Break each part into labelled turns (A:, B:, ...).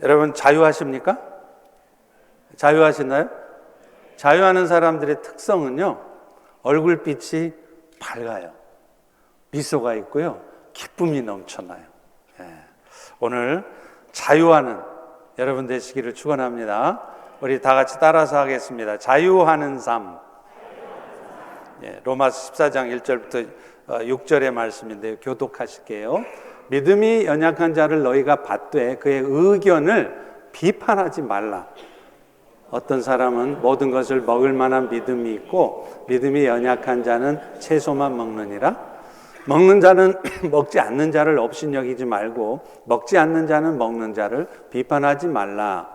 A: 여러분 자유하십니까? 자유하시나요? 자유하는 사람들의 특성은요, 얼굴빛이 밝아요. 미소가 있고요, 기쁨이 넘쳐나요. 오늘 자유하는 여러분 되시기를 축원합니다. 우리 다 같이 따라서 하겠습니다. 자유하는 삶. 로마서 14장 1절부터 6절의 말씀인데요, 교독하실게요. 믿음이 연약한 자를 너희가 받되 그의 의견을 비판하지 말라. 어떤 사람은 모든 것을 먹을 만한 믿음이 있고 믿음이 연약한 자는 채소만 먹느니라. 먹는 자는 먹지 않는 자를 업신여기지 말고 먹지 않는 자는 먹는 자를 비판하지 말라.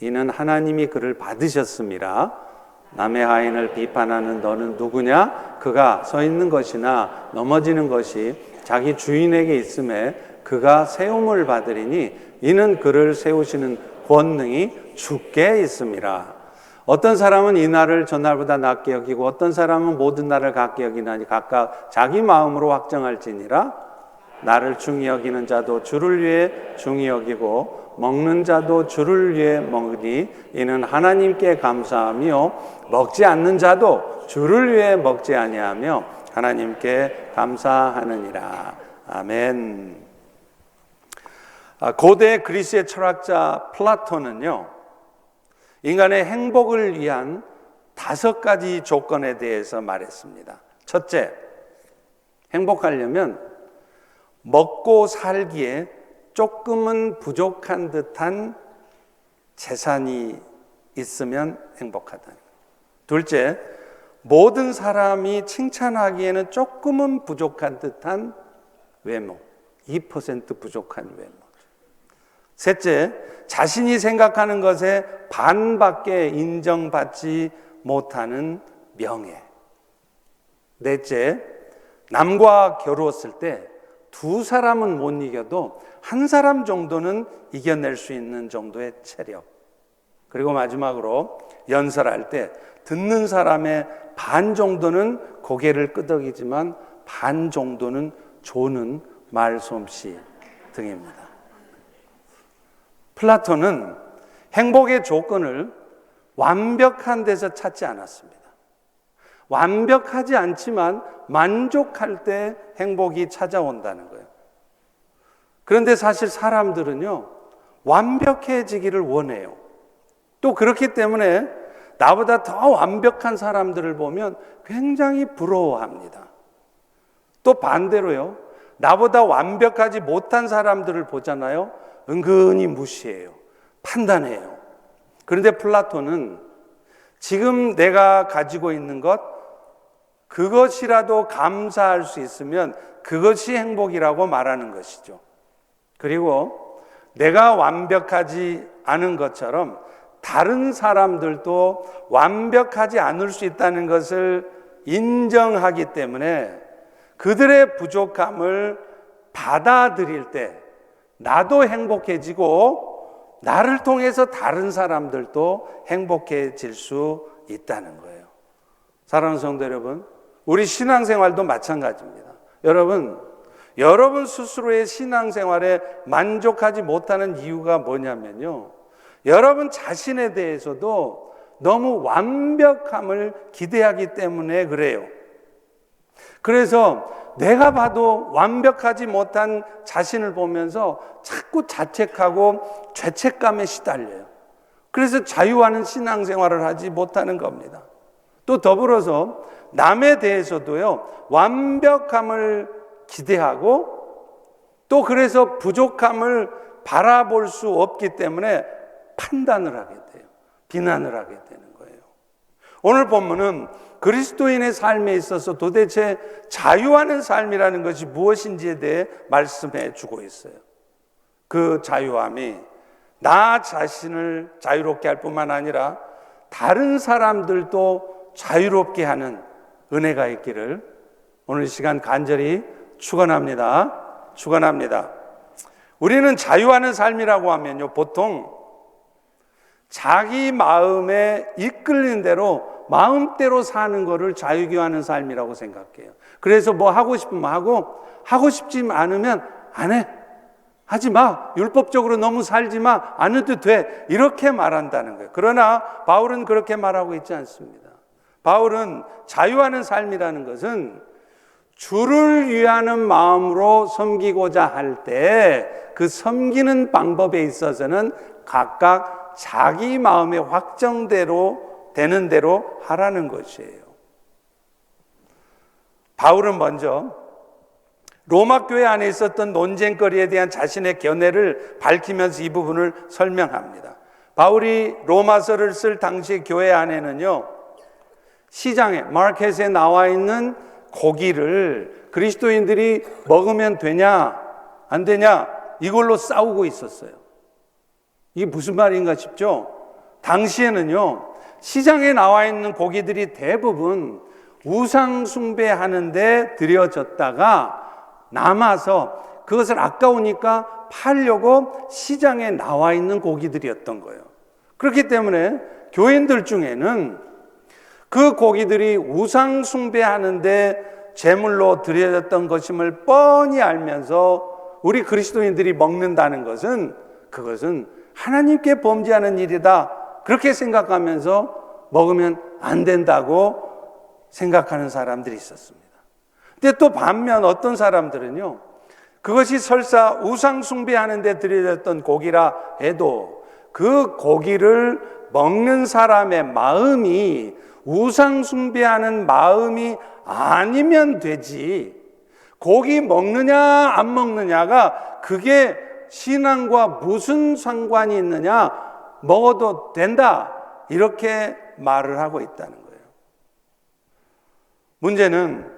A: 이는 하나님이 그를 받으셨음이라. 남의 하인을 비판하는 너는 누구냐? 그가 서 있는 것이나 넘어지는 것이 자기 주인에게 있음에 그가 세움을 받으리니 이는 그를 세우시는 권능이 주께 있음이라. 어떤 사람은 이 날을 전날보다 낮게 여기고 어떤 사람은 모든 날을 같게 여기나니 각각 자기 마음으로 확정할지니라. 나를 중히 여기는 자도 주를 위해 중히 여기고 먹는 자도 주를 위해 먹으니 이는 하나님께 감사하며 먹지 않는 자도 주를 위해 먹지 아니하며 하나님께 감사하느니라. 아멘. 고대 그리스의 철학자 플라톤은요, 인간의 행복을 위한 5가지 조건에 대해서 말했습니다. 첫째, 행복하려면 먹고 살기에 조금은 부족한 듯한 재산이 있으면 행복하다. 둘째, 모든 사람이 칭찬하기에는 조금은 부족한 듯한 외모, 2% 부족한 외모. 셋째, 자신이 생각하는 것에 반밖에 인정받지 못하는 명예. 넷째, 남과 겨루었을 때 2사람은 못 이겨도 1사람 정도는 이겨낼 수 있는 정도의 체력. 그리고 마지막으로 연설할 때 듣는 사람의 반 정도는 고개를 끄덕이지만 반 정도는 조는 말솜씨 등입니다. 플라톤은 행복의 조건을 완벽한 데서 찾지 않았습니다. 완벽하지 않지만 만족할 때 행복이 찾아온다는 거예요. 그런데 사실 사람들은요, 완벽해지기를 원해요. 또 그렇기 때문에 나보다 더 완벽한 사람들을 보면 굉장히 부러워합니다. 또 반대로요, 나보다 완벽하지 못한 사람들을 보잖아요. 은근히 무시해요. 판단해요. 그런데 플라톤은 지금 내가 가지고 있는 것, 그것이라도 감사할 수 있으면 그것이 행복이라고 말하는 것이죠. 그리고 내가 완벽하지 않은 것처럼 다른 사람들도 완벽하지 않을 수 있다는 것을 인정하기 때문에 그들의 부족함을 받아들일 때 나도 행복해지고 나를 통해서 다른 사람들도 행복해질 수 있다는 거예요. 사랑하는 성도 여러분, 우리 신앙생활도 마찬가지입니다. 여러분 스스로의 신앙생활에 만족하지 못하는 이유가 뭐냐면요, 여러분 자신에 대해서도 너무 완벽함을 기대하기 때문에 그래요. 그래서 내가 봐도 완벽하지 못한 자신을 보면서 자꾸 자책하고 죄책감에 시달려요. 그래서 자유하는 신앙생활을 하지 못하는 겁니다. 또 더불어서 남에 대해서도요, 완벽함을 기대하고 또 그래서 부족함을 바라볼 수 없기 때문에 판단을 하게 돼요. 비난을 하게 되는 거예요. 오늘 본문은 그리스도인의 삶에 있어서 도대체 자유하는 삶이라는 것이 무엇인지에 대해 말씀해 주고 있어요. 그 자유함이 나 자신을 자유롭게 할 뿐만 아니라 다른 사람들도 자유롭게 하는 은혜가 있기를 오늘 시간 간절히 축원합니다. 우리는 자유하는 삶이라고 하면요, 보통 자기 마음에 이끌리는 대로 마음대로 사는 거를 자유교하는 삶이라고 생각해요. 그래서 뭐 하고 싶으면 하고 싶지 않으면 안 해. 하지 마. 율법적으로 너무 살지 마. 안 해도 돼. 이렇게 말한다는 거예요. 그러나 바울은 그렇게 말하고 있지 않습니다. 바울은 자유하는 삶이라는 것은 주를 위하는 마음으로 섬기고자 할 때 그 섬기는 방법에 있어서는 각각 자기 마음의 확정대로 되는 대로 하라는 것이에요. 바울은 먼저 로마 교회 안에 있었던 논쟁거리에 대한 자신의 견해를 밝히면서 이 부분을 설명합니다. 바울이 로마서를 쓸 당시 교회 안에는요, 시장에 마켓에 나와 있는 고기를 그리스도인들이 먹으면 되냐 안 되냐 이걸로 싸우고 있었어요. 이게 무슨 말인가 싶죠? 당시에는요, 시장에 나와 있는 고기들이 대부분 우상 숭배하는데 들여졌다가 남아서 그것을 아까우니까 팔려고 시장에 나와 있는 고기들이었던 거예요. 그렇기 때문에 교인들 중에는 그 고기들이 우상 숭배하는데 제물로 드려졌던 것임을 뻔히 알면서 우리 그리스도인들이 먹는다는 것은 그것은 하나님께 범죄하는 일이다, 그렇게 생각하면서 먹으면 안 된다고 생각하는 사람들이 있었습니다. 근데 또 반면 어떤 사람들은요, 그것이 설사 우상 숭배하는 데 드려졌던 고기라 해도 그 고기를 먹는 사람의 마음이 우상 숭배하는 마음이 아니면 되지, 고기 먹느냐 안 먹느냐가 그게 신앙과 무슨 상관이 있느냐, 먹어도 된다, 이렇게 말을 하고 있다는 거예요. 문제는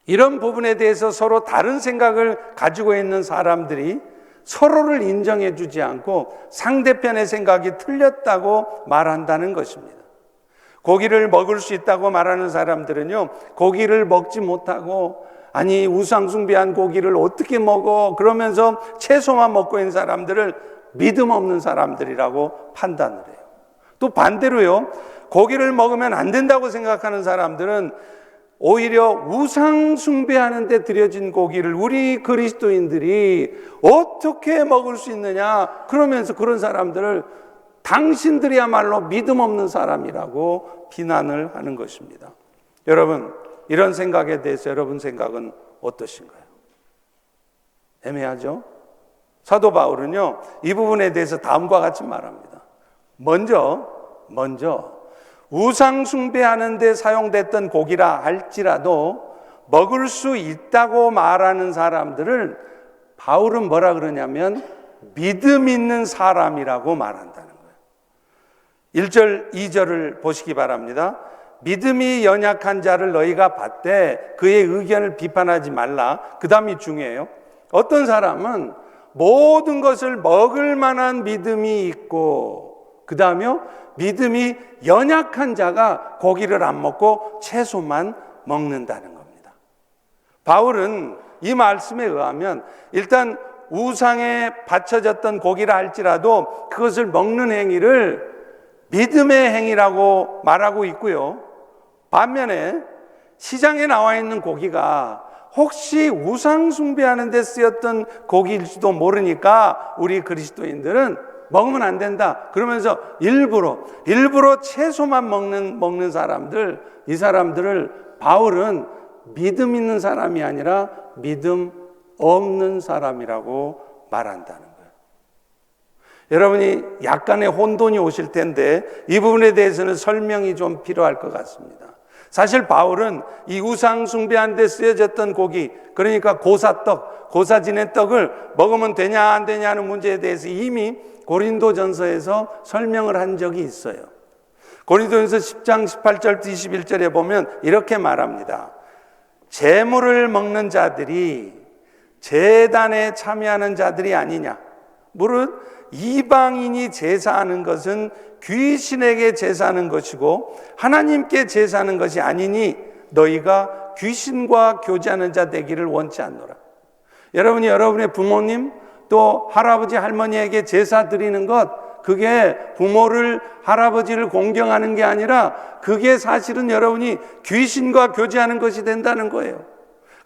A: 이런 부분에 대해서 서로 다른 생각을 가지고 있는 사람들이 서로를 인정해 주지 않고 상대편의 생각이 틀렸다고 말한다는 것입니다. 고기를 먹을 수 있다고 말하는 사람들은요, 고기를 먹지 못하고 아니 우상숭배한 고기를 어떻게 먹어, 그러면서 채소만 먹고 있는 사람들을 믿음 없는 사람들이라고 판단을 해요. 또 반대로요, 고기를 먹으면 안 된다고 생각하는 사람들은 오히려 우상 숭배하는 데 들여진 고기를 우리 그리스도인들이 어떻게 먹을 수 있느냐, 그러면서 그런 사람들을 당신들이야말로 믿음 없는 사람이라고 비난을 하는 것입니다. 여러분, 이런 생각에 대해서 여러분 생각은 어떠신가요? 애매하죠? 사도 바울은요, 이 부분에 대해서 다음과 같이 말합니다. 먼저 우상 숭배하는 데 사용됐던 고기라 할지라도 먹을 수 있다고 말하는 사람들을 바울은 뭐라 그러냐면 믿음 있는 사람이라고 말한다는 거예요. 1절, 2절을 보시기 바랍니다. 믿음이 연약한 자를 너희가 받되 그의 의견을 비판하지 말라. 그 다음이 중요해요. 어떤 사람은 모든 것을 먹을 만한 믿음이 있고, 그 다음에 믿음이 연약한 자가 고기를 안 먹고 채소만 먹는다는 겁니다. 바울은 이 말씀에 의하면 일단 우상에 바쳐졌던 고기라 할지라도 그것을 먹는 행위를 믿음의 행위라고 말하고 있고요, 반면에 시장에 나와 있는 고기가 혹시 우상 숭배하는 데 쓰였던 고기일지도 모르니까 우리 그리스도인들은 먹으면 안 된다, 그러면서 일부러 채소만 먹는 사람들, 이 사람들을 바울은 믿음 있는 사람이 아니라 믿음 없는 사람이라고 말한다는 거예요. 여러분이 약간의 혼돈이 오실 텐데 이 부분에 대해서는 설명이 좀 필요할 것 같습니다. 사실 바울은 이 우상 숭배한 데 쓰여졌던 고기, 그러니까 고사떡, 고사 지낸 떡을 먹으면 되냐 안 되냐 하는 문제에 대해서 이미 고린도전서에서 설명을 한 적이 있어요. 고린도전서 10장 18절 21절에 보면 이렇게 말합니다. 제물을 먹는 자들이 제단에 참여하는 자들이 아니냐. 무릇 이방인이 제사하는 것은 귀신에게 제사하는 것이고 하나님께 제사하는 것이 아니니 너희가 귀신과 교제하는 자 되기를 원치 않노라. 여러분이 여러분의 부모님 또 할아버지 할머니에게 제사 드리는 것, 그게 부모를 할아버지를 공경하는 게 아니라 그게 사실은 여러분이 귀신과 교제하는 것이 된다는 거예요.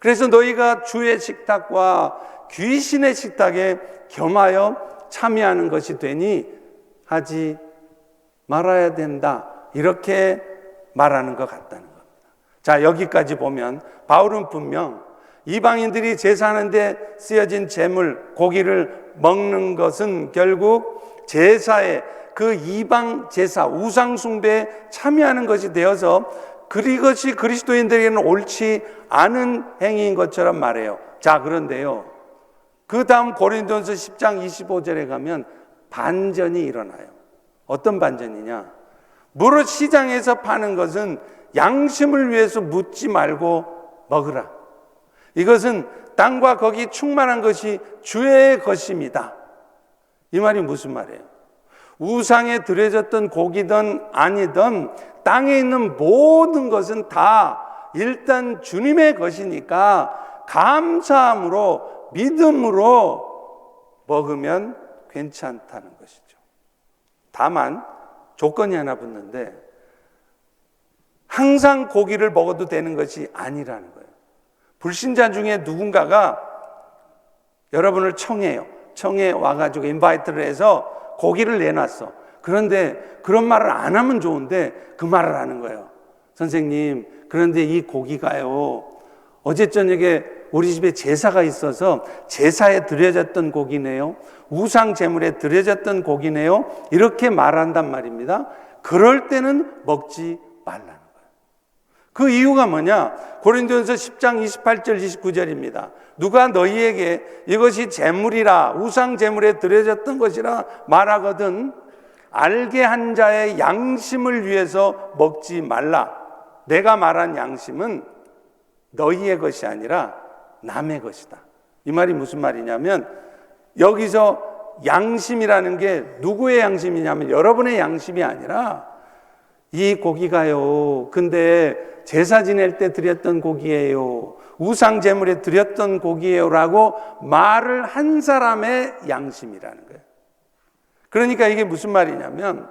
A: 그래서 너희가 주의 식탁과 귀신의 식탁에 겸하여 참여하는 것이 되니 하지 말아야 된다. 이렇게 말하는 것 같다는 겁니다. 자, 여기까지 보면 바울은 분명 이방인들이 제사하는데 쓰여진 제물, 고기를 먹는 것은 결국 제사에 그 이방 제사, 우상 숭배에 참여하는 것이 되어서 그것이 그리스도인들에게는 옳지 않은 행위인 것처럼 말해요. 자, 그런데요, 그 다음 고린도전서 10장 25절에 가면 반전이 일어나요. 어떤 반전이냐? 무릇 시장에서 파는 것은 양심을 위해서 묻지 말고 먹으라. 이것은 땅과 거기 충만한 것이 주의 것입니다. 이 말이 무슨 말이에요? 우상에 드려졌던 고기든 아니든 땅에 있는 모든 것은 다 일단 주님의 것이니까 감사함으로, 믿음으로 먹으면 괜찮다는 것이죠. 다만 조건이 하나 붙는데 항상 고기를 먹어도 되는 것이 아니라는 거예요. 불신자 중에 누군가가 여러분을 청해요. 청해 와가지고 인바이트를 해서 고기를 내놨어. 그런데 그런 말을 안 하면 좋은데 그 말을 하는 거예요. 선생님, 그런데 이 고기가요, 어제 저녁에 우리 집에 제사가 있어서 제사에 드려졌던 고기네요. 우상 제물에 드려졌던 고기네요. 이렇게 말한단 말입니다. 그럴 때는 먹지 말라는 거예요. 그 이유가 뭐냐? 고린도전서 10장 28절 29절입니다. 누가 너희에게 이것이 제물이라, 우상 제물에 드려졌던 것이라 말하거든 알게 한 자의 양심을 위해서 먹지 말라. 내가 말한 양심은 너희의 것이 아니라 남의 것이다. 이 말이 무슨 말이냐면 여기서 양심이라는 게 누구의 양심이냐면 여러분의 양심이 아니라 이 고기가요, 근데 제사 지낼 때 드렸던 고기예요, 우상 제물에 드렸던 고기예요 라고 말을 한 사람의 양심이라는 거예요. 그러니까 이게 무슨 말이냐면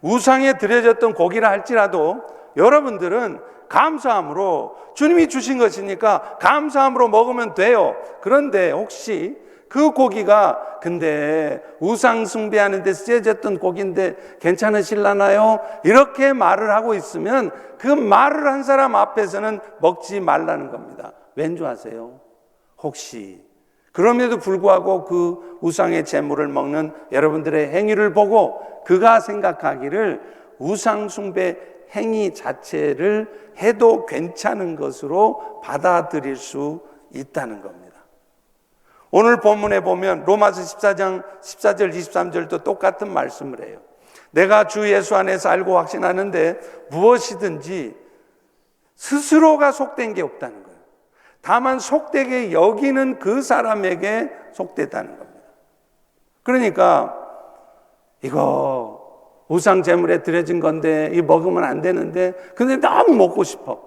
A: 우상에 드려졌던 고기라 할지라도 여러분들은 감사함으로, 주님이 주신 것이니까 감사함으로 먹으면 돼요. 그런데 혹시 그 고기가 근데 우상 숭배하는 데 쓰여졌던 고기인데 괜찮으실라나요? 이렇게 말을 하고 있으면 그 말을 한 사람 앞에서는 먹지 말라는 겁니다. 왠 줄 아세요? 혹시 그럼에도 불구하고 그 우상의 제물을 먹는 여러분들의 행위를 보고 그가 생각하기를 우상 숭배 행위 자체를 해도 괜찮은 것으로 받아들일 수 있다는 겁니다. 오늘 본문에 보면 로마서 14장 14절 23절도 똑같은 말씀을 해요. 내가 주 예수 안에서 알고 확신하는데 무엇이든지 스스로가 속된 게 없다는 거예요. 다만 속되게 여기는 그 사람에게 속되다는 겁니다. 그러니까 이거 우상 제물에 드려진 건데 이 먹으면 안 되는데 근데 너무 먹고 싶어.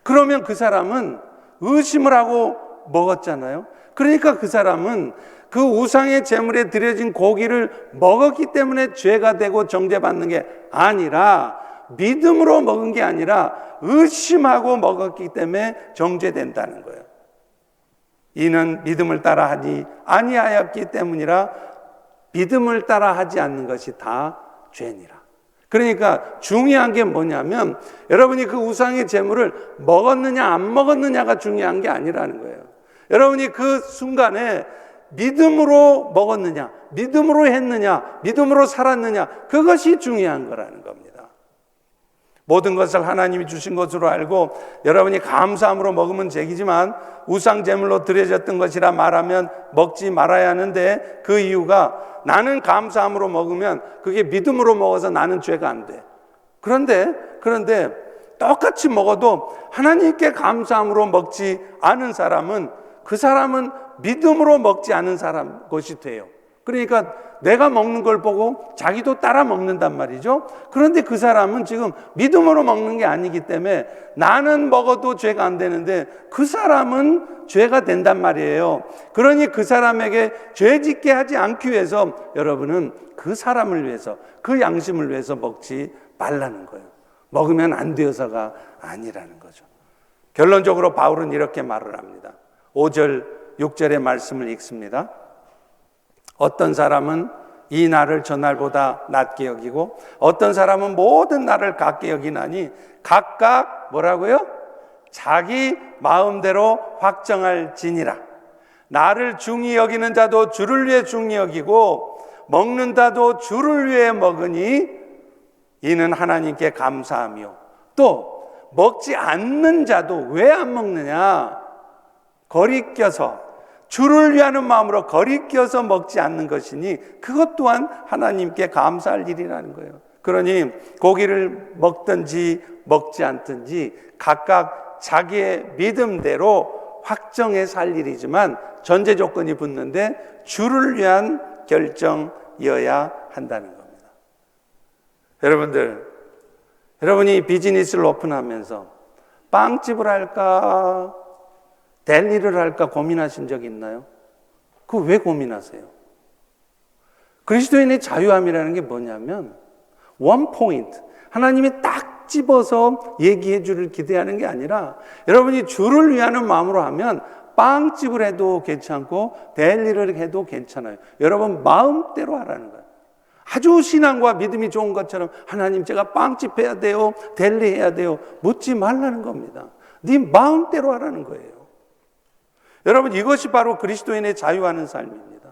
A: 그러면 그 사람은 의심을 하고 먹었잖아요. 그러니까 그 사람은 그 우상의 제물에 드려진 고기를 먹었기 때문에 죄가 되고 정죄받는 게 아니라 믿음으로 먹은 게 아니라 의심하고 먹었기 때문에 정죄된다는 거예요. 이는 믿음을 따라 하지 아니하였기 때문이라 믿음을 따라 하지 않는 것이 다 죄니라. 그러니까 중요한 게 뭐냐면 여러분이 그 우상의 제물을 먹었느냐 안 먹었느냐가 중요한 게 아니라는 거예요. 여러분이 그 순간에 믿음으로 먹었느냐, 믿음으로 했느냐, 믿음으로 살았느냐, 그것이 중요한 거라는 겁니다. 모든 것을 하나님이 주신 것으로 알고 여러분이 감사함으로 먹으면 죄이지만 우상 제물로 드려졌던 것이라 말하면 먹지 말아야 하는데 그 이유가 나는 감사함으로 먹으면 그게 믿음으로 먹어서 나는 죄가 안 돼. 그런데 똑같이 먹어도 하나님께 감사함으로 먹지 않은 사람은 그 사람은 믿음으로 먹지 않은 사람 것이 돼요. 그러니까 내가 먹는 걸 보고 자기도 따라 먹는단 말이죠. 그런데 그 사람은 지금 믿음으로 먹는 게 아니기 때문에 나는 먹어도 죄가 안 되는데 그 사람은 죄가 된단 말이에요. 그러니 그 사람에게 죄 짓게 하지 않기 위해서 여러분은 그 사람을 위해서, 그 양심을 위해서 먹지 말라는 거예요. 먹으면 안 되어서가 아니라는 거죠. 결론적으로 바울은 이렇게 말을 합니다. 5절, 6절의 말씀을 읽습니다. 어떤 사람은 이 날을 저 날보다 낮게 여기고 어떤 사람은 모든 날을 같게 여기나니 각각 뭐라고요? 자기 마음대로 확정할지니라. 나를 중히 여기는 자도 주를 위해 중히 여기고 먹는 자도 주를 위해 먹으니 이는 하나님께 감사하며, 또 먹지 않는 자도 왜 안 먹느냐? 거리껴서, 주를 위하는 마음으로 거리껴서 먹지 않는 것이니 그것 또한 하나님께 감사할 일이라는 거예요. 그러니 고기를 먹든지 먹지 않든지 각각 자기의 믿음대로 확정해 살 일이지만 전제 조건이 붙는데 주를 위한 결정이어야 한다는 겁니다. 여러분이 비즈니스를 오픈하면서 빵집을 할까 델리를 할까 고민하신 적 있나요? 그거 왜 고민하세요? 그리스도인의 자유함이라는 게 뭐냐면 원 포인트, 하나님이 딱 집어서 얘기해 주를 기대하는 게 아니라 여러분이 주를 위하는 마음으로 하면 빵집을 해도 괜찮고 델리를 해도 괜찮아요. 여러분 마음대로 하라는 거예요. 아주 신앙과 믿음이 좋은 것처럼 하나님 제가 빵집 해야 돼요, 델리 해야 돼요 묻지 말라는 겁니다. 네 마음대로 하라는 거예요. 여러분 이것이 바로 그리스도인의 자유하는 삶입니다.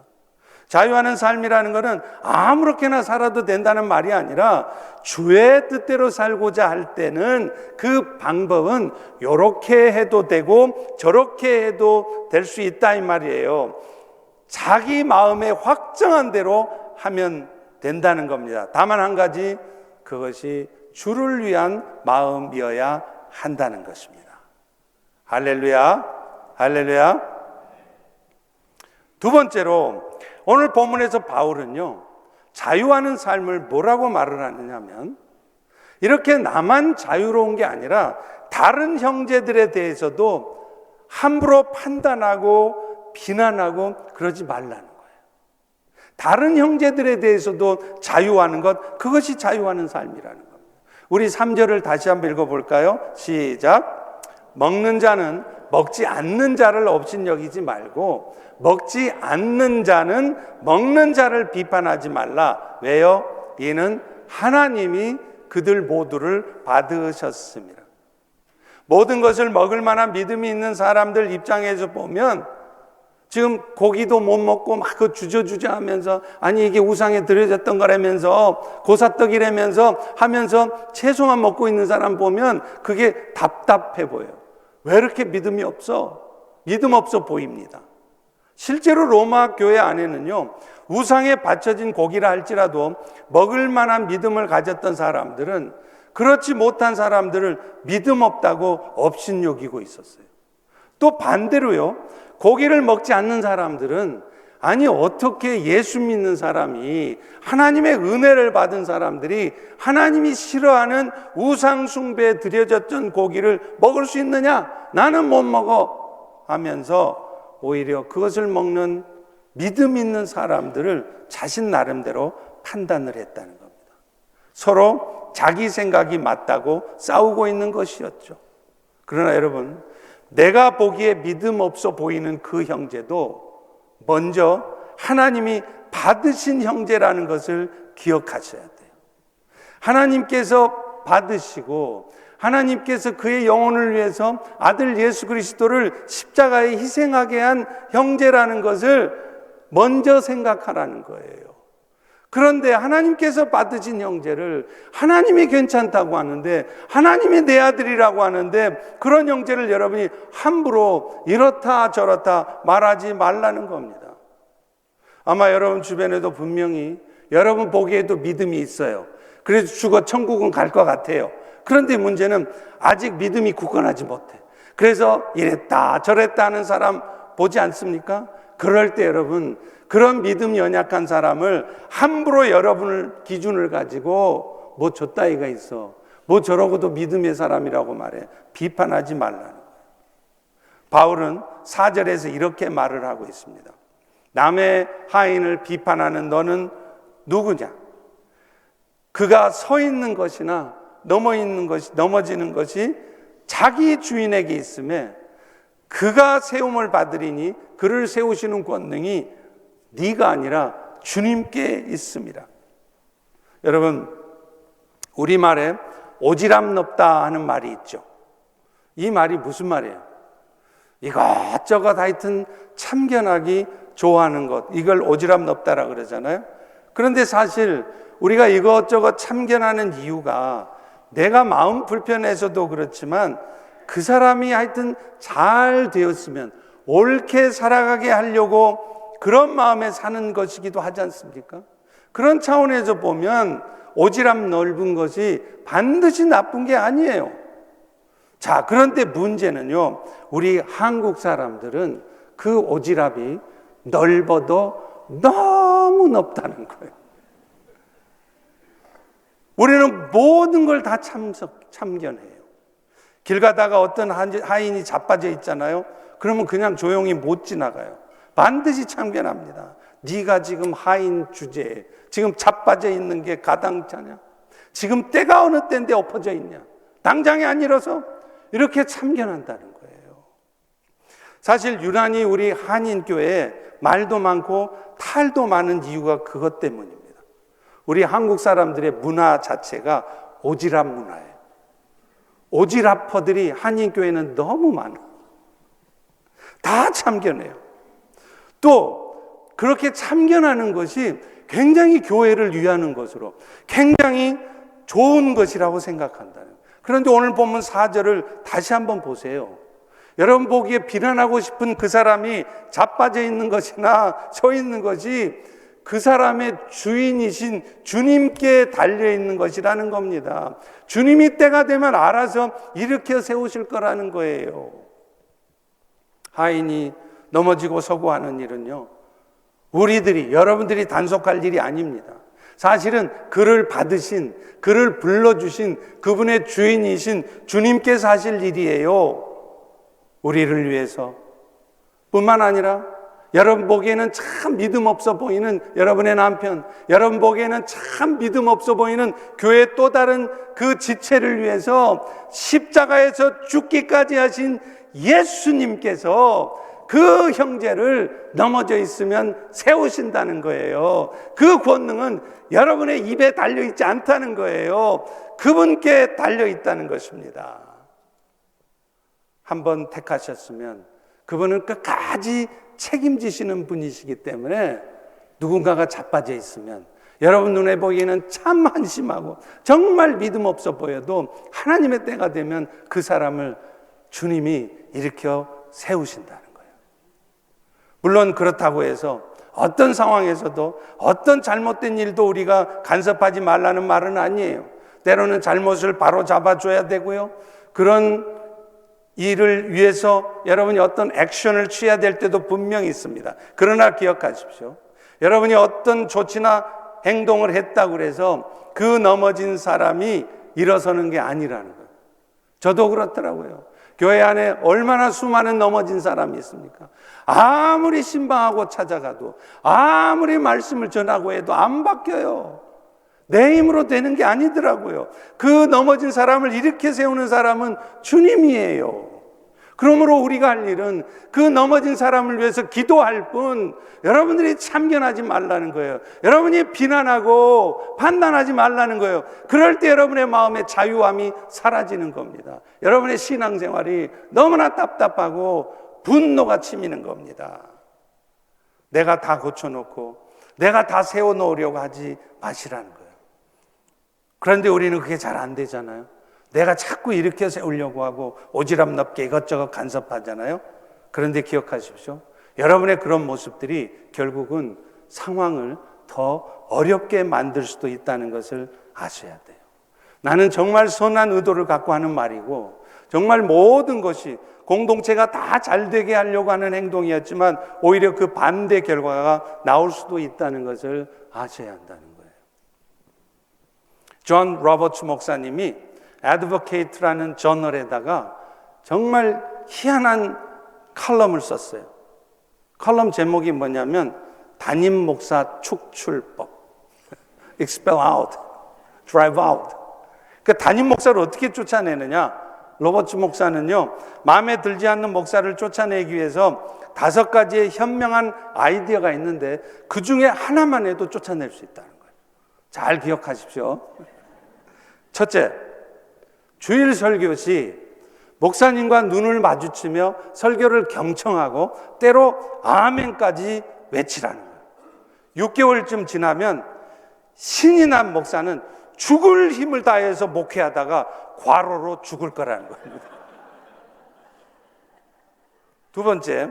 A: 자유하는 삶이라는 것은 아무렇게나 살아도 된다는 말이 아니라 주의 뜻대로 살고자 할 때는 그 방법은 이렇게 해도 되고 저렇게 해도 될 수 있다 이 말이에요. 자기 마음에 확정한 대로 하면 된다는 겁니다. 다만 한 가지, 그것이 주를 위한 마음이어야 한다는 것입니다. 할렐루야, 할렐루야. 두 번째로 오늘 본문에서 바울은요, 자유하는 삶을 뭐라고 말을 하느냐면 이렇게 나만 자유로운 게 아니라 다른 형제들에 대해서도 함부로 판단하고 비난하고 그러지 말라는 거예요. 다른 형제들에 대해서도 자유하는 것, 그것이 자유하는 삶이라는 겁니다. 우리 3절을 다시 한번 읽어볼까요? 시작. 먹는 자는 먹지 않는 자를 업신여기지 말고 먹지 않는 자는 먹는 자를 비판하지 말라. 왜요? 이는 하나님이 그들 모두를 받으셨습니다. 모든 것을 먹을 만한 믿음이 있는 사람들 입장에서 보면 지금 고기도 못 먹고 막 그 주저주저 하면서 아니 이게 우상에 드려졌던 거라면서 고사떡이라면서 하면서 채소만 먹고 있는 사람 보면 그게 답답해 보여요. 왜 이렇게 믿음이 없어? 믿음 없어 보입니다. 실제로 로마 교회 안에는요, 우상에 바쳐진 고기라 할지라도 먹을 만한 믿음을 가졌던 사람들은 그렇지 못한 사람들을 믿음 없다고 업신여기고 있었어요. 또 반대로요, 고기를 먹지 않는 사람들은 아니 어떻게 예수 믿는 사람이, 하나님의 은혜를 받은 사람들이 하나님이 싫어하는 우상 숭배에 드려졌던 고기를 먹을 수 있느냐? 나는 못 먹어 하면서 오히려 그것을 먹는 믿음 있는 사람들을 자신 나름대로 판단을 했다는 겁니다. 서로 자기 생각이 맞다고 싸우고 있는 것이었죠. 그러나 여러분, 내가 보기에 믿음 없어 보이는 그 형제도 먼저 하나님이 받으신 형제라는 것을 기억하셔야 돼요. 하나님께서 받으시고 하나님께서 그의 영혼을 위해서 아들 예수 그리스도를 십자가에 희생하게 한 형제라는 것을 먼저 생각하라는 거예요. 그런데 하나님께서 받으신 형제를 하나님이 괜찮다고 하는데, 하나님이 내 아들이라고 하는데 그런 형제를 여러분이 함부로 이렇다 저렇다 말하지 말라는 겁니다. 아마 여러분 주변에도 분명히 여러분 보기에도 믿음이 있어요. 그래서 죽어 천국은 갈 것 같아요. 그런데 문제는 아직 믿음이 굳건하지 못해. 그래서 이랬다 저랬다 하는 사람 보지 않습니까? 그럴 때 여러분, 그런 믿음 연약한 사람을 함부로 여러분을 기준을 가지고 뭐 저 따위가 있어, 뭐 저러고도 믿음의 사람이라고 말해, 비판하지 말라는 거예요. 바울은 4절에서 이렇게 말을 하고 있습니다. 남의 하인을 비판하는 너는 누구냐? 그가 서 있는 것이나 넘어지는 것이 자기 주인에게 있음에 그가 세움을 받으리니 그를 세우시는 권능이 네가 아니라 주님께 있습니다. 여러분, 우리말에 오지랖 넓다 하는 말이 있죠. 이 말이 무슨 말이에요? 이것저것 하여튼 참견하기 좋아하는 것, 이걸 오지랖 넓다라 그러잖아요. 그런데 사실 우리가 이것저것 참견하는 이유가 내가 마음 불편해서도 그렇지만 그 사람이 하여튼 잘 되었으면 옳게 살아가게 하려고 그런 마음에 사는 것이기도 하지 않습니까? 그런 차원에서 보면 오지랖 넓은 것이 반드시 나쁜 게 아니에요. 자, 그런데 문제는요, 우리 한국 사람들은 그 오지랖이 넓어도 너무 넓다는 거예요. 우리는 모든 걸 다 참견해요. 길 가다가 어떤 하인이 자빠져 있잖아요. 그러면 그냥 조용히 못 지나가요. 반드시 참견합니다. 네가 지금 하인 주제에 지금 자빠져 있는 게 가당자냐? 지금 때가 어느 때인데 엎어져 있냐? 당장에 안 일어서? 이렇게 참견한다는 거예요. 사실 유난히 우리 한인교회에 말도 많고 탈도 많은 이유가 그것 때문입니다. 우리 한국 사람들의 문화 자체가 오지랖 문화예요. 오지랖퍼들이 한인교회는 너무 많아. 다 참견해요. 또 그렇게 참견하는 것이 굉장히 교회를 위하는 것으로 굉장히 좋은 것이라고 생각한다는 거예요. 그런데 오늘 본문 4절을 다시 한번 보세요. 여러분 보기에 비난하고 싶은 그 사람이 자빠져 있는 것이나 서 있는 것이 그 사람의 주인이신 주님께 달려있는 것이라는 겁니다. 주님이 때가 되면 알아서 일으켜 세우실 거라는 거예요. 하인이 넘어지고 서고 하는 일은요, 여러분들이 단속할 일이 아닙니다. 사실은 그를 받으신, 그를 불러주신 그분의 주인이신 주님께서 하실 일이에요. 우리를 위해서 뿐만 아니라 여러분 보기에는 참 믿음 없어 보이는 여러분의 남편, 여러분 보기에는 참 믿음 없어 보이는 교회의 또 다른 그 지체를 위해서 십자가에서 죽기까지 하신 예수님께서 그 형제를 넘어져 있으면 세우신다는 거예요. 그 권능은 여러분의 입에 달려있지 않다는 거예요. 그분께 달려있다는 것입니다. 한번 택하셨으면 그분은 끝까지 책임지시는 분이시기 때문에 누군가가 자빠져 있으면 여러분 눈에 보기에는 참 한심하고 정말 믿음 없어 보여도 하나님의 때가 되면 그 사람을 주님이 일으켜 세우신다는 거예요. 물론 그렇다고 해서 어떤 상황에서도 어떤 잘못된 일도 우리가 간섭하지 말라는 말은 아니에요. 때로는 잘못을 바로 잡아줘야 되고요. 그런 일을 위해서 여러분이 어떤 액션을 취해야 될 때도 분명히 있습니다. 그러나 기억하십시오. 여러분이 어떤 조치나 행동을 했다고 해서 그 넘어진 사람이 일어서는 게 아니라는 거예요. 저도 그렇더라고요. 교회 안에 얼마나 수많은 넘어진 사람이 있습니까? 아무리 신방하고 찾아가도 아무리 말씀을 전하고 해도 안 바뀌어요. 내 힘으로 되는 게 아니더라고요. 그 넘어진 사람을 일으켜 세우는 사람은 주님이에요. 그러므로 우리가 할 일은 그 넘어진 사람을 위해서 기도할 뿐 여러분들이 참견하지 말라는 거예요. 여러분이 비난하고 판단하지 말라는 거예요. 그럴 때 여러분의 마음의 자유함이 사라지는 겁니다. 여러분의 신앙생활이 너무나 답답하고 분노가 치미는 겁니다. 내가 다 고쳐놓고 내가 다 세워놓으려고 하지 마시라는 거예요. 그런데 우리는 그게 잘 안 되잖아요. 내가 자꾸 일으켜 세우려고 하고 오지랖 넓게 이것저것 간섭하잖아요. 그런데 기억하십시오. 여러분의 그런 모습들이 결국은 상황을 더 어렵게 만들 수도 있다는 것을 아셔야 돼요. 나는 정말 선한 의도를 갖고 하는 말이고 정말 모든 것이 공동체가 다 잘 되게 하려고 하는 행동이었지만 오히려 그 반대 결과가 나올 수도 있다는 것을 아셔야 한다는 거예요. 존 로버츠 목사님이 Advocate라는 저널에다가 정말 희한한 칼럼을 썼어요. 칼럼 제목이 뭐냐면 담임 목사 축출법. Expel out, drive out. 그 담임 목사를 어떻게 쫓아내느냐? 로버츠 목사는요, 마음에 들지 않는 목사를 쫓아내기 위해서 5가지의 현명한 아이디어가 있는데 그 중에 하나만 해도 쫓아낼 수 있다는 거예요. 잘 기억하십시오. 첫째, 주일 설교 시 목사님과 눈을 마주치며 설교를 경청하고 때로 아멘까지 외치라는 거예요. 6개월쯤 지나면 신이 난 목사는 죽을 힘을 다해서 목회하다가 과로로 죽을 거라는 겁니다. 두 번째,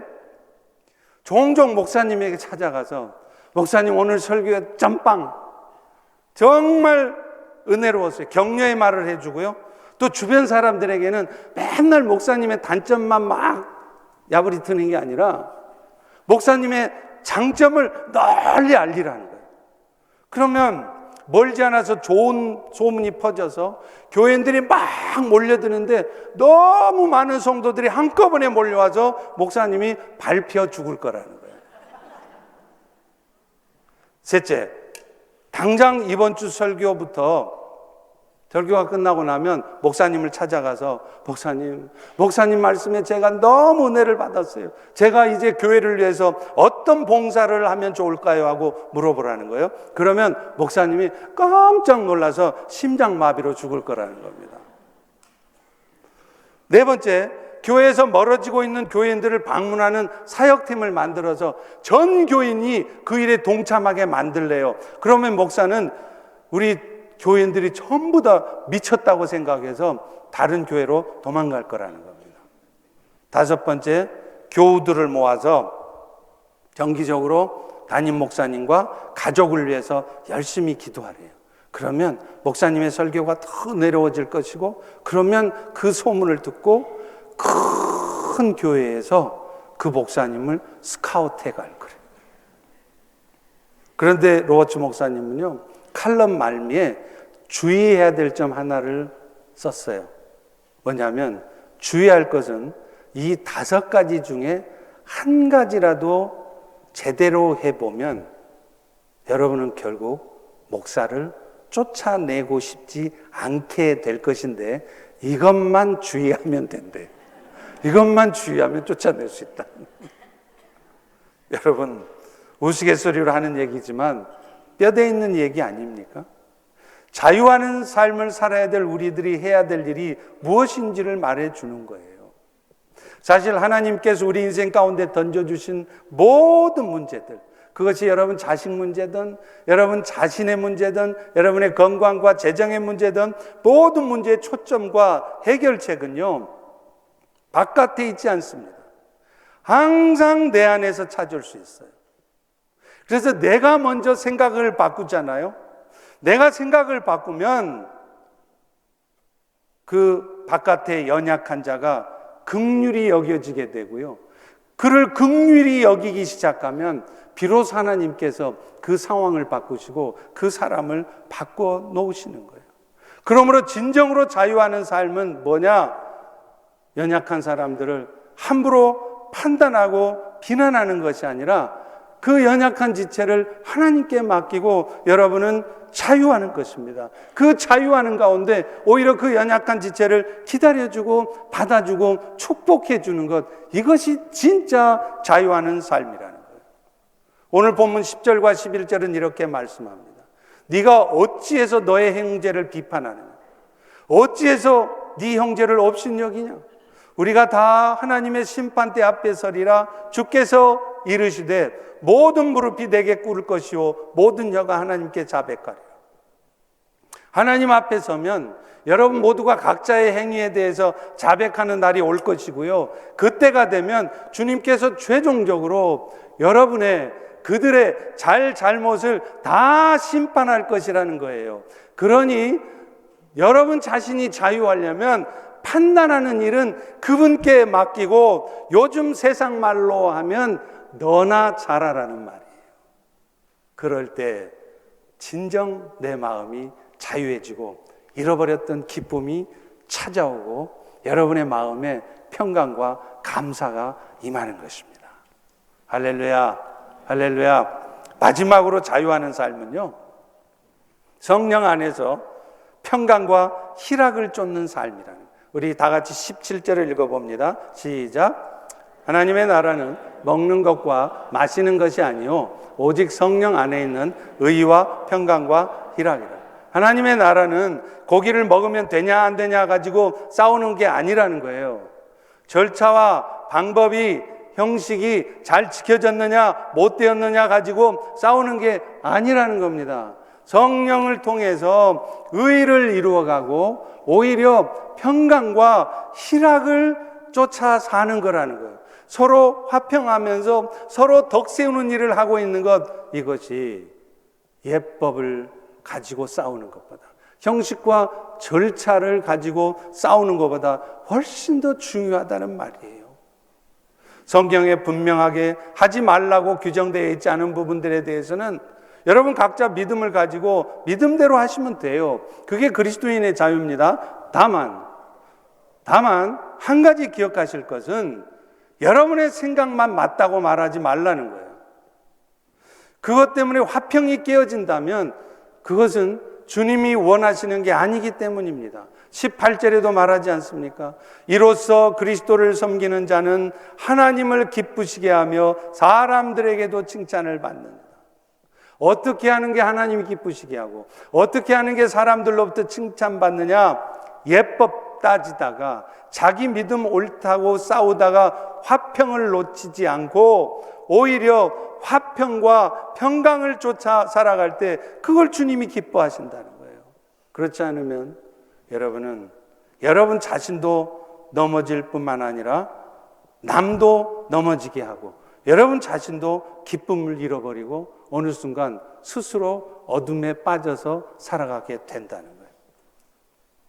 A: 종종 목사님에게 찾아가서 목사님 오늘 설교에 짬빵 정말 은혜로웠어요. 격려의 말을 해주고요. 또 주변 사람들에게는 맨날 목사님의 단점만 막 야부리 트는 게 아니라 목사님의 장점을 널리 알리라는 거예요. 그러면 멀지 않아서 좋은 소문이 퍼져서 교인들이 막 몰려드는데 너무 많은 성도들이 한꺼번에 몰려와서 목사님이 밟혀 죽을 거라는 거예요. 셋째, 당장 이번 주 설교부터 설교가 끝나고 나면 목사님을 찾아가서 목사님 말씀에 제가 너무 은혜를 받았어요. 제가 이제 교회를 위해서 어떤 봉사를 하면 좋을까요? 하고 물어보라는 거예요. 그러면 목사님이 깜짝 놀라서 심장마비로 죽을 거라는 겁니다. 네 번째, 교회에서 멀어지고 있는 교인들을 방문하는 사역팀을 만들어서 전 교인이 그 일에 동참하게 만들래요. 그러면 목사는 우리 교인들이 전부 다 미쳤다고 생각해서 다른 교회로 도망갈 거라는 겁니다. 다섯 번째, 교우들을 모아서 정기적으로 담임 목사님과 가족을 위해서 열심히 기도하래요. 그러면 목사님의 설교가 더 내려워질 것이고, 그러면 그 소문을 듣고 큰 교회에서 그 목사님을 스카우트해 갈 거래요. 그런데 로버츠 목사님은요, 칼럼 말미에 주의해야 될 점 하나를 썼어요. 뭐냐면 주의할 것은 이 5가지 중에 한 가지라도 제대로 해보면 여러분은 결국 목사를 쫓아내고 싶지 않게 될 것인데 이것만 주의하면 된대. 이것만 주의하면 쫓아낼 수 있다. 여러분, 우스갯소리로 하는 얘기지만 뼈대 있는 얘기 아닙니까? 자유하는 삶을 살아야 될 우리들이 해야 될 일이 무엇인지를 말해주는 거예요. 사실 하나님께서 우리 인생 가운데 던져주신 모든 문제들, 그것이 여러분 자식 문제든 여러분 자신의 문제든 여러분의 건강과 재정의 문제든 모든 문제의 초점과 해결책은요, 바깥에 있지 않습니다. 항상 내 안에서 찾을 수 있어요. 그래서 내가 먼저 생각을 바꾸잖아요. 내가 생각을 바꾸면 그 바깥에 연약한 자가 긍휼히 여겨지게 되고요. 그를 긍휼히 여기기 시작하면 비로소 하나님께서 그 상황을 바꾸시고 그 사람을 바꿔 놓으시는 거예요. 그러므로 진정으로 자유하는 삶은 뭐냐? 연약한 사람들을 함부로 판단하고 비난하는 것이 아니라 그 연약한 지체를 하나님께 맡기고 여러분은 자유하는 것입니다. 그 자유하는 가운데 오히려 그 연약한 지체를 기다려주고 받아주고 축복해주는 것, 이것이 진짜 자유하는 삶이라는 거예요. 오늘 본문 10절과 11절은 이렇게 말씀합니다. 네가 어찌해서 너의 형제를 비판하느냐? 어찌해서 네 형제를 업신여기냐? 우리가 다 하나님의 심판대 앞에 서리라. 주께서 이르시되 모든 무릎이 내게 꿇을 것이요 모든 혀가 하나님께 자백하리라. 하나님 앞에 서면 여러분 모두가 각자의 행위에 대해서 자백하는 날이 올 것이고요, 그때가 되면 주님께서 최종적으로 여러분의 그들의 잘못을 다 심판할 것이라는 거예요. 그러니 여러분 자신이 자유하려면 판단하는 일은 그분께 맡기고, 요즘 세상 말로 하면 너나 잘하라는 말이에요. 그럴 때 진정 내 마음이 자유해지고 잃어버렸던 기쁨이 찾아오고 여러분의 마음에 평강과 감사가 임하는 것입니다. 할렐루야, 할렐루야. 마지막으로 자유하는 삶은요, 성령 안에서 평강과 희락을 쫓는 삶이라는 거예요. 우리 다 같이 17절을 읽어봅니다. 시작. 하나님의 나라는 먹는 것과 마시는 것이 아니요 오직 성령 안에 있는 의와 평강과 희락이라. 하나님의 나라는 고기를 먹으면 되냐 안 되냐 가지고 싸우는 게 아니라는 거예요. 절차와 방법이, 형식이 잘 지켜졌느냐 못 되었느냐 가지고 싸우는 게 아니라는 겁니다. 성령을 통해서 의를 이루어가고 오히려 평강과 희락을 쫓아 사는 거라는 거예요. 서로 화평하면서 서로 덕 세우는 일을 하고 있는 것, 이것이 예법을 가지고 싸우는 것보다, 형식과 절차를 가지고 싸우는 것보다 훨씬 더 중요하다는 말이에요. 성경에 분명하게 하지 말라고 규정되어 있지 않은 부분들에 대해서는 여러분 각자 믿음을 가지고 믿음대로 하시면 돼요. 그게 그리스도인의 자유입니다. 다만 한 가지 기억하실 것은 여러분의 생각만 맞다고 말하지 말라는 거예요. 그것 때문에 화평이 깨어진다면 그것은 주님이 원하시는 게 아니기 때문입니다. 18절에도 말하지 않습니까? 이로써 그리스도를 섬기는 자는 하나님을 기쁘시게 하며 사람들에게도 칭찬을 받는다. 어떻게 하는 게 하나님이 기쁘시게 하고 어떻게 하는 게 사람들로부터 칭찬받느냐? 예법 따지다가 자기 믿음 옳다고 싸우다가 화평을 놓치지 않고 오히려 화평과 평강을 쫓아 살아갈 때 그걸 주님이 기뻐하신다는 거예요. 그렇지 않으면 여러분은 여러분 자신도 넘어질 뿐만 아니라 남도 넘어지게 하고 여러분 자신도 기쁨을 잃어버리고 어느 순간 스스로 어둠에 빠져서 살아가게 된다는 거예요.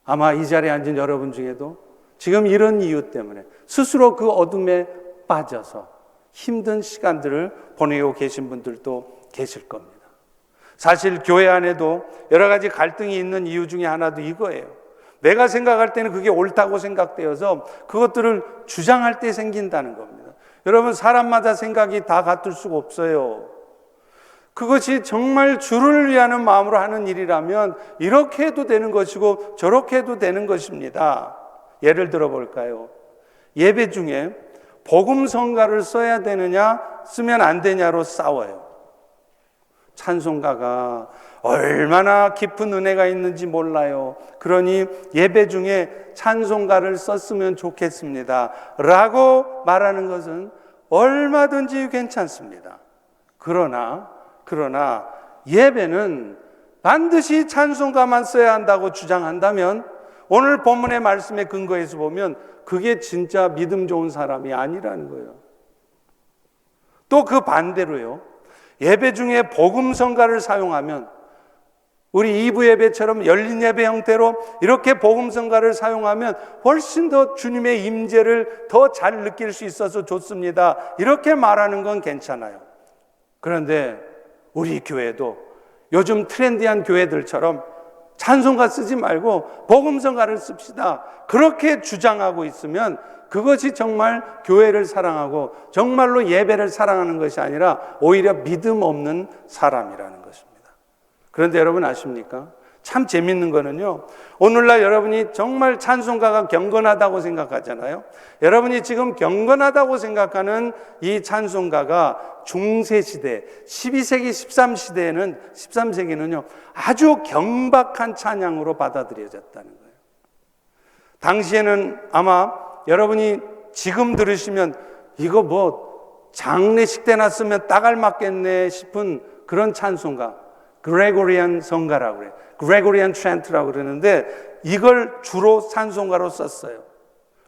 A: 아마 이 자리에 앉은 여러분 중에도 지금 이런 이유 때문에 스스로 그 어둠에 빠져서 힘든 시간들을 보내고 계신 분들도 계실 겁니다. 사실 교회 안에도 여러 가지 갈등이 있는 이유 중에 하나도 이거예요. 내가 생각할 때는 그게 옳다고 생각되어서 그것들을 주장할 때 생긴다는 겁니다. 여러분, 사람마다 생각이 다 같을 수가 없어요. 그것이 정말 주를 위하는 마음으로 하는 일이라면 이렇게 해도 되는 것이고 저렇게 해도 되는 것입니다. 예를 들어 볼까요? 예배 중에 복음성가를 써야 되느냐 쓰면 안 되냐로 싸워요. 찬송가가 얼마나 깊은 은혜가 있는지 몰라요. 그러니 예배 중에 찬송가를 썼으면 좋겠습니다 라고 말하는 것은 얼마든지 괜찮습니다. 그러나 예배는 반드시 찬송가만 써야 한다고 주장한다면 오늘 본문의 말씀에 근거해서 보면 그게 진짜 믿음 좋은 사람이 아니라는 거예요. 또 그 반대로요, 예배 중에 복음성가를 사용하면 우리 2부 예배처럼 열린 예배 형태로 이렇게 복음성가를 사용하면 훨씬 더 주님의 임재를 더 잘 느낄 수 있어서 좋습니다, 이렇게 말하는 건 괜찮아요. 그런데 우리 교회도 요즘 트렌디한 교회들처럼 찬송가 쓰지 말고 복음성가를 씁시다, 그렇게 주장하고 있으면 그것이 정말 교회를 사랑하고 정말로 예배를 사랑하는 것이 아니라 오히려 믿음 없는 사람이라는 것입니다. 그런데 여러분 아십니까? 참 재밌는 거는요, 오늘날 여러분이 정말 찬송가가 경건하다고 생각하잖아요. 여러분이 지금 경건하다고 생각하는 이 찬송가가 중세시대 12세기 13세기는요 아주 경박한 찬양으로 받아들여졌다는 거예요. 당시에는 아마 여러분이 지금 들으시면 이거 뭐 장례식 때나 쓰면 딱 알맞겠네 싶은 그런 찬송가, 그레고리안 성가라고 그래요. 그레고리안 트렌트라고 그러는데 이걸 주로 찬송가로 썼어요.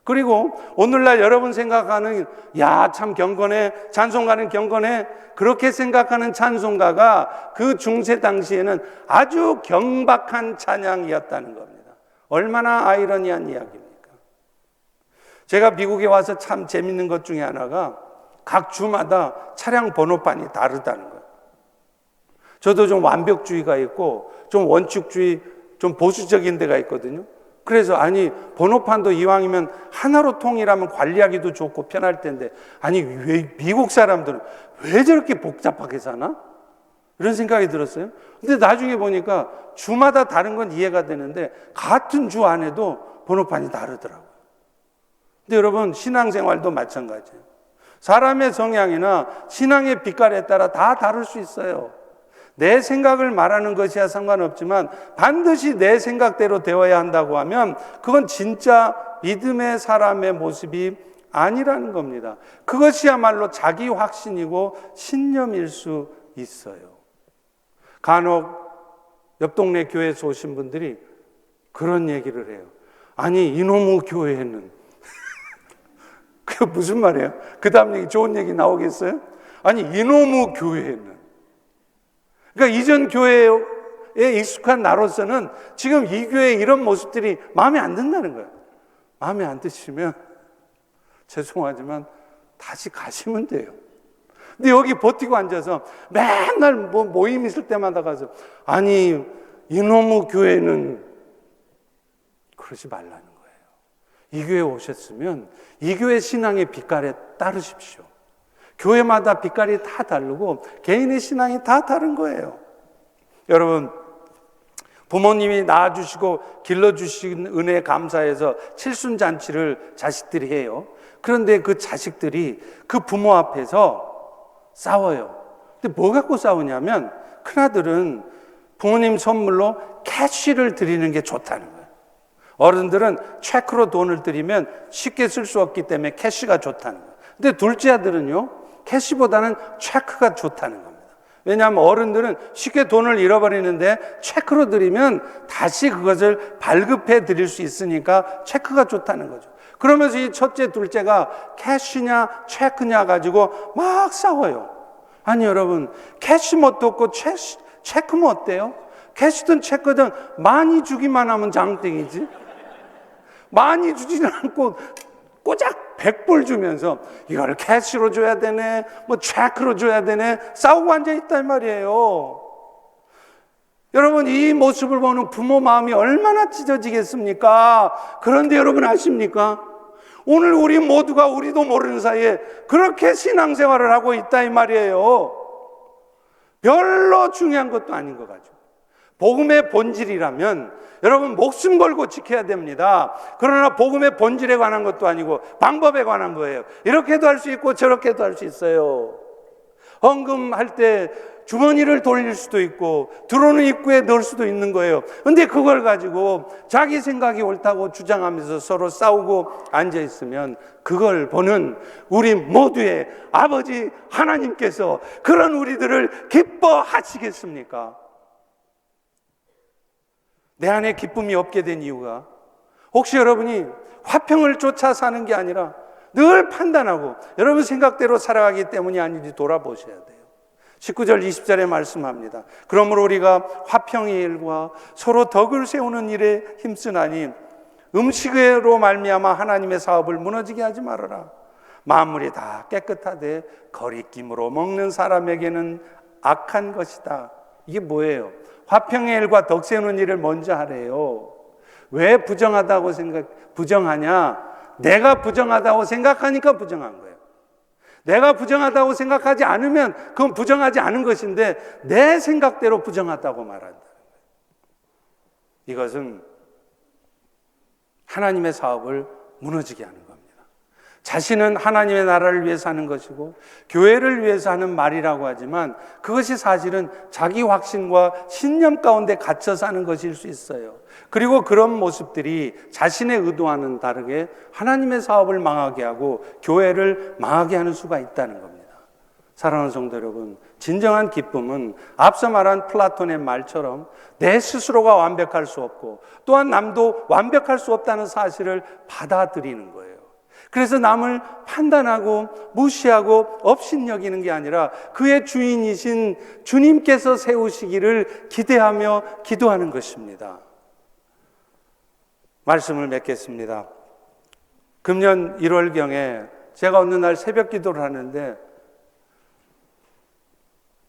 A: 그리고 오늘날 여러분 생각하는 야 참 경건해, 찬송가는 경건해, 그렇게 생각하는 찬송가가 그 중세 당시에는 아주 경박한 찬양이었다는 겁니다. 얼마나 아이러니한 이야기입니까? 제가 미국에 와서 참 재밌는 것 중에 하나가 각 주마다 차량 번호판이 다르다는 거예요. 저도 좀 완벽주의가 있고 좀 원칙주의, 좀 보수적인 데가 있거든요. 그래서 아니 번호판도 이왕이면 하나로 통일하면 관리하기도 좋고 편할 텐데 아니 왜 미국 사람들은 왜 저렇게 복잡하게 사나? 이런 생각이 들었어요. 근데 나중에 보니까 주마다 다른 건 이해가 되는데 같은 주 안에도 번호판이 다르더라고요. 근데 여러분, 신앙생활도 마찬가지예요. 사람의 성향이나 신앙의 빛깔에 따라 다 다를 수 있어요. 내 생각을 말하는 것이야 상관없지만 반드시 내 생각대로 되어야 한다고 하면 그건 진짜 믿음의 사람의 모습이 아니라는 겁니다. 그것이야말로 자기 확신이고 신념일 수 있어요. 간혹 옆 동네 교회에서 오신 분들이 그런 얘기를 해요. 아니, 이놈의 교회는 그게 무슨 말이에요? 그 다음 얘기, 좋은 얘기 나오겠어요? 아니, 이놈의 교회는. 그러니까 이전 교회에 익숙한 나로서는 지금 이 교회의 이런 모습들이 마음에 안 든다는 거예요. 마음에 안 드시면 죄송하지만 다시 가시면 돼요. 근데 여기 버티고 앉아서 맨날 모임 있을 때마다 가서 아니, 이놈의 교회는 그러지 말라는 거예요. 이 교회에 오셨으면 이 교회 신앙의 빛깔에 따르십시오. 교회마다 빛깔이 다 다르고 개인의 신앙이 다 다른 거예요. 여러분, 부모님이 낳아주시고 길러주신 은혜에 감사해서 칠순잔치를 자식들이 해요. 그런데 그 자식들이 그 부모 앞에서 싸워요. 근데 뭐 갖고 싸우냐면 큰아들은 부모님 선물로 캐시를 드리는 게 좋다는 거예요. 어른들은 체크로 돈을 드리면 쉽게 쓸 수 없기 때문에 캐시가 좋다는 거예요. 근데 둘째 아들은요, 캐시보다는 체크가 좋다는 겁니다. 왜냐하면 어른들은 쉽게 돈을 잃어버리는데 체크로 드리면 다시 그것을 발급해 드릴 수 있으니까 체크가 좋다는 거죠. 그러면서 이 첫째, 둘째가 캐시냐 체크냐 가지고 막 싸워요. 아니 여러분, 캐시 뭣도 없고 체크면 어때요? 캐시든 체크든 많이 주기만 하면 장땡이지. 많이 주지는 않고 꼬작 100불 주면서 이걸 캐시로 줘야 되네, 뭐 체크로 줘야 되네, 싸우고 앉아있단 말이에요. 여러분, 이 모습을 보는 부모 마음이 얼마나 찢어지겠습니까? 그런데 여러분 아십니까? 오늘 우리 모두가 우리도 모르는 사이에 그렇게 신앙생활을 하고 있다 이 말이에요. 별로 중요한 것도 아닌 것 같죠. 복음의 본질이라면 여러분 목숨 걸고 지켜야 됩니다. 그러나 복음의 본질에 관한 것도 아니고 방법에 관한 거예요. 이렇게도 할 수 있고 저렇게도 할 수 있어요. 헌금할 때 주머니를 돌릴 수도 있고 들어오는 입구에 넣을 수도 있는 거예요. 근데 그걸 가지고 자기 생각이 옳다고 주장하면서 서로 싸우고 앉아있으면 그걸 보는 우리 모두의 아버지 하나님께서 그런 우리들을 기뻐하시겠습니까? 내 안에 기쁨이 없게 된 이유가 혹시 여러분이 화평을 쫓아 사는 게 아니라 늘 판단하고 여러분 생각대로 살아가기 때문이 아닌지 돌아보셔야 돼요. 19절 20절에 말씀합니다. 그러므로 우리가 화평의 일과 서로 덕을 세우는 일에 힘쓰나니 음식으로 말미암아 하나님의 사업을 무너지게 하지 말아라. 만물이 다 깨끗하되 거리낌으로 먹는 사람에게는 악한 것이다. 이게 뭐예요? 화평의 일과 덕 세우는 일을 먼저 하래요. 왜 부정하냐? 내가 부정하다고 생각하니까 부정한 거예요. 내가 부정하다고 생각하지 않으면 그건 부정하지 않은 것인데 내 생각대로 부정하다고 말한다는 거예요. 이것은 하나님의 사업을 무너지게 하는 겁니다. 자신은 하나님의 나라를 위해서 하는 것이고 교회를 위해서 하는 말이라고 하지만 그것이 사실은 자기 확신과 신념 가운데 갇혀 사는 것일 수 있어요. 그리고 그런 모습들이 자신의 의도와는 다르게 하나님의 사업을 망하게 하고 교회를 망하게 하는 수가 있다는 겁니다. 사랑하는 성도 여러분, 진정한 기쁨은 앞서 말한 플라톤의 말처럼 내 스스로가 완벽할 수 없고 또한 남도 완벽할 수 없다는 사실을 받아들이는 거예요. 그래서 남을 판단하고 무시하고 업신여기는 게 아니라 그의 주인이신 주님께서 세우시기를 기대하며 기도하는 것입니다. 말씀을 맺겠습니다. 금년 1월경에 제가 어느 날 새벽 기도를 하는데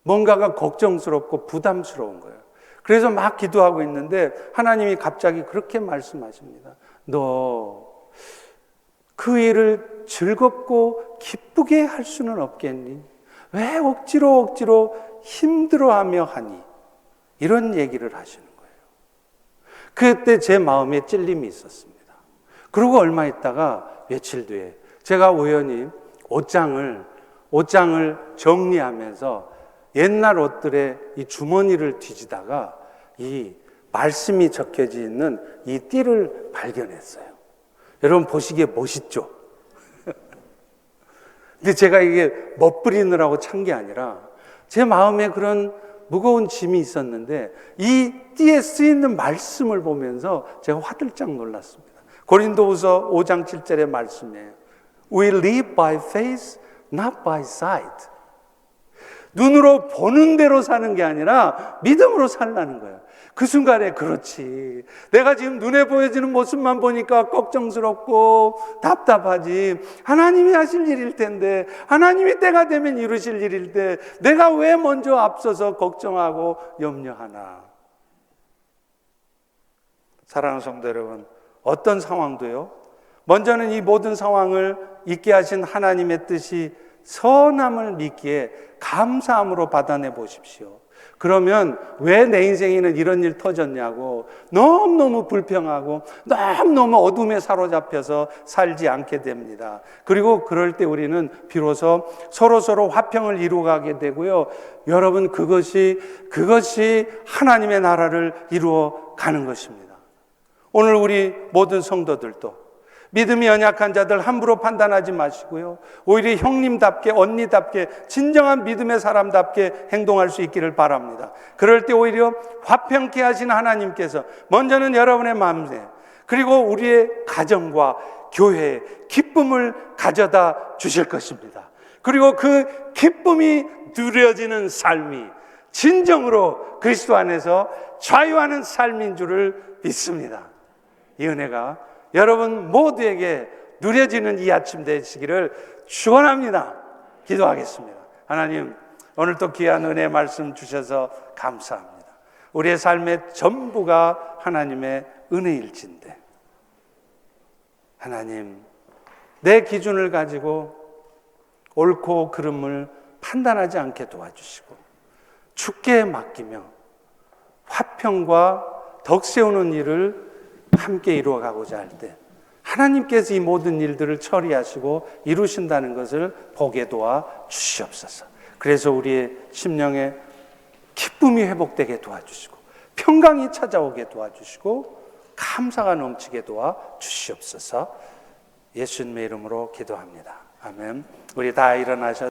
A: 뭔가가 걱정스럽고 부담스러운 거예요. 그래서 막 기도하고 있는데 하나님이 갑자기 그렇게 말씀하십니다. 너 그 일을 즐겁고 기쁘게 할 수는 없겠니? 왜 억지로 힘들어하며 하니? 이런 얘기를 하시는 거예요. 그때 제 마음에 찔림이 있었습니다. 그러고 얼마 있다가 며칠 뒤에 제가 우연히 옷장을 정리하면서 옛날 옷들의 이 주머니를 뒤지다가 이 말씀이 적혀져 있는 이 띠를 발견했어요. 여러분 보시기에 멋있죠? 근데 제가 이게 멋부리느라고 찬 게 아니라 제 마음에 그런 무거운 짐이 있었는데 이 띠에 쓰이는 말씀을 보면서 제가 화들짝 놀랐습니다. 고린도후서 5장 7절의 말씀이에요. We live by faith, not by sight. 눈으로 보는 대로 사는 게 아니라 믿음으로 살라는 거예요. 그 순간에 그렇지, 내가 지금 눈에 보여지는 모습만 보니까 걱정스럽고 답답하지, 하나님이 하실 일일 텐데, 하나님이 때가 되면 이루실 일일 때 내가 왜 먼저 앞서서 걱정하고 염려하나. 사랑하는 성도 여러분, 어떤 상황도요, 먼저는 이 모든 상황을 있게 하신 하나님의 뜻이 선함을 믿기에 감사함으로 받아내 보십시오. 그러면 왜 내 인생에는 이런 일 터졌냐고 너무너무 불평하고 너무너무 어둠에 사로잡혀서 살지 않게 됩니다. 그리고 그럴 때 우리는 비로소 서로 화평을 이루어가게 되고요. 여러분, 그것이 하나님의 나라를 이루어 가는 것입니다. 오늘 우리 모든 성도들도 믿음이 연약한 자들 함부로 판단하지 마시고요. 오히려 형님답게, 언니답게, 진정한 믿음의 사람답게 행동할 수 있기를 바랍니다. 그럴 때 오히려 화평케 하신 하나님께서 먼저는 여러분의 마음에, 그리고 우리의 가정과 교회에 기쁨을 가져다 주실 것입니다. 그리고 그 기쁨이 누려지는 삶이 진정으로 그리스도 안에서 자유하는 삶인 줄을 믿습니다. 이 은혜가 여러분 모두에게 누려지는 이 아침 되시기를 축원합니다. 기도하겠습니다. 하나님, 오늘 또 귀한 은혜 말씀 주셔서 감사합니다. 우리의 삶의 전부가 하나님의 은혜일진데, 하나님, 내 기준을 가지고 옳고 그름을 판단하지 않게 도와주시고 주께 맡기며 화평과 덕 세우는 일을 함께 이루어가고자 할 때 하나님께서 이 모든 일들을 처리하시고 이루신다는 것을 보게 도와 주시옵소서. 그래서 우리의 심령에 기쁨이 회복되게 도와주시고 평강이 찾아오게 도와주시고 감사가 넘치게 도와 주시옵소서. 예수님의 이름으로 기도합니다. 아멘. 우리 다 일어나셔서